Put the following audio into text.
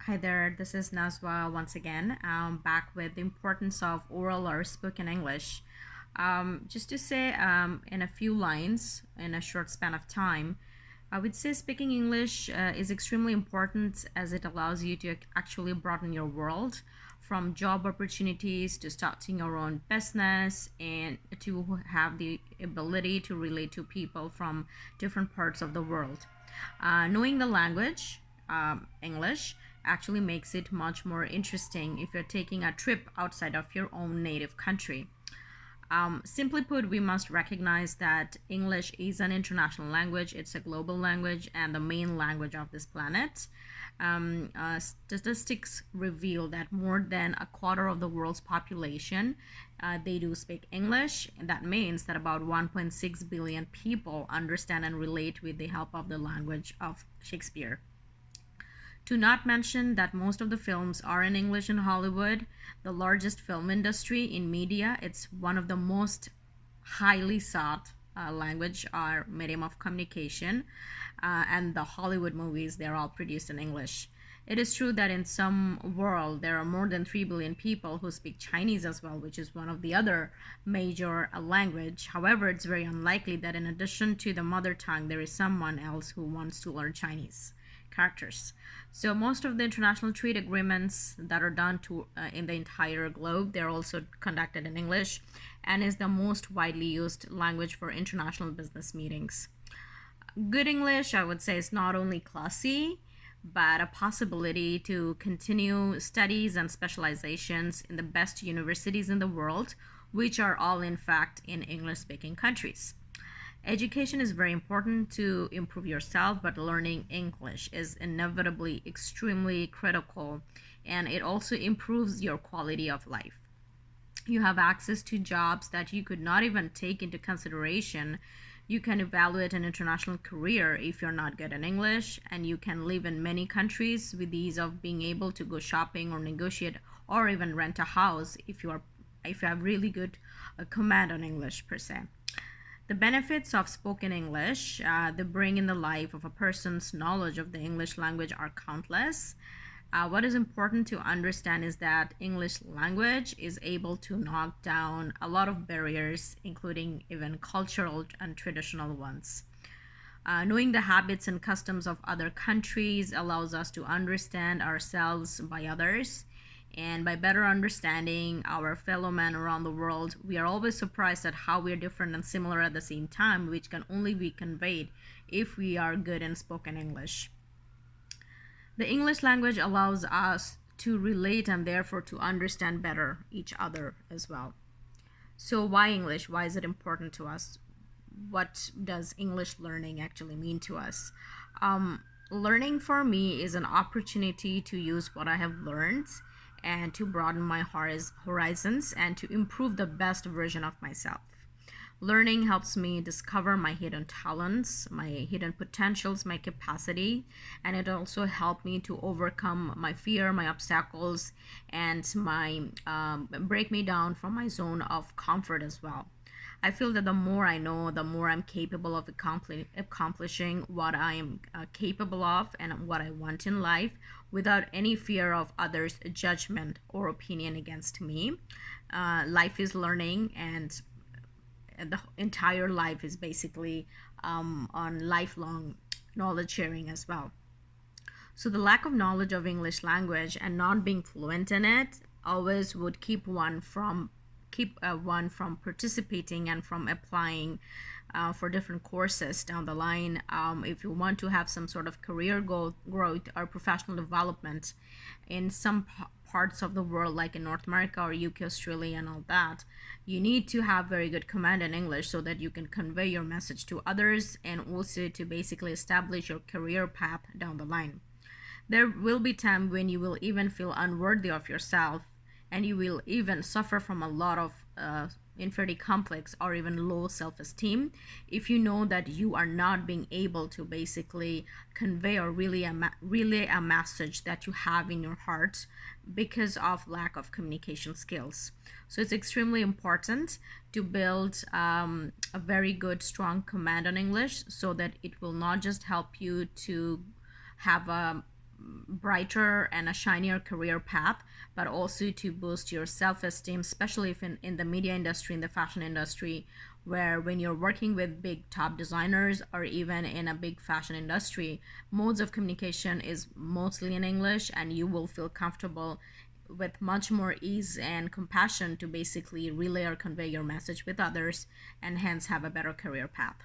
Hi there, this is Nazwa once again, back with the importance of oral or spoken English. Just to say in a few lines, in a short span of time, I would say speaking English is extremely important as it allows you to actually broaden your world from job opportunities to starting your own business and to have the ability to relate to people from different parts of the world. Knowing the language, English, actually makes it much more interesting if you're taking a trip outside of your own native country. Simply put, we must recognize that English is an international language, it's a global language, and the main language of this planet. Statistics reveal that more than a quarter of the world's population they do speak English. And that means that about 1.6 billion people understand and relate with the help of the language of Shakespeare. To not mention that most of the films are in English in Hollywood, the largest film industry in media. It's one of the most highly sought language or medium of communication, and the Hollywood movies, they're all produced in English. It is true that in some world there are more than 3 billion people who speak Chinese as well, which is one of the other major language. However, it's very unlikely that in addition to the mother tongue, there is someone else who wants to learn Chinese characters. So most of the international trade agreements that are done to in the entire globe, they're also conducted in English and is the most widely used language for international business meetings. Good English, I would say, is not only classy, but a possibility to continue studies and specializations in the best universities in the world, which are all, in fact, in English speaking countries. Education is very important to improve yourself, but learning English is inevitably extremely critical, and it also improves your quality of life. You have access to jobs that you could not even take into consideration. You can evaluate an international career if you're not good in English, and you can live in many countries with the ease of being able to go shopping or negotiate or even rent a house if you have really good command on English per se. The benefits of spoken English they bring in the life of a person's knowledge of the English language are countless. What is important to understand is that English language is able to knock down a lot of barriers, including even cultural and traditional ones. Knowing the habits and customs of other countries allows us to understand ourselves by others. And by better understanding our fellow men around the world, we are always surprised at how we are different and similar at the same time, which can only be conveyed if we are good in spoken English. The English language allows us to relate and therefore to understand better each other as well. So, why English? Why is it important to us? What does English learning actually mean to us? Learning for me is an opportunity to use what I have learned and to broaden my horizons and to improve the best version of myself. Learning helps me discover my hidden talents, my hidden potentials, my capacity, and it also helped me to overcome my fear, my obstacles, and my break me down from my zone of comfort as well. I feel that the more I know, the more I'm capable of accomplishing what I am capable of and what I want in life without any fear of others' judgment or opinion against me. Life is learning, and the entire life is basically on lifelong knowledge sharing as well. So the lack of knowledge of English language and not being fluent in it always would keep one from participating and from applying for different courses down the line. If you want to have some sort of career growth or professional development in some parts of the world, like in North America or UK, Australia, and all that, you need to have very good command in English so that you can convey your message to others and also to basically establish your career path down the line. There will be time when you will even feel unworthy of yourself, and you will even suffer from a lot of inferiority complex or even low self-esteem if you know that you are not being able to basically convey or relay a message that you have in your heart because of lack of communication skills. So it's extremely important to build a very good strong command on English so that it will not just help you to have a brighter and a shinier career path, but also to boost your self-esteem, especially if in the media industry, in the fashion industry, where when you're working with big top designers or even in a big fashion industry, modes of communication is mostly in English, and you will feel comfortable with much more ease and compassion to basically relay or convey your message with others, and hence have a better career path.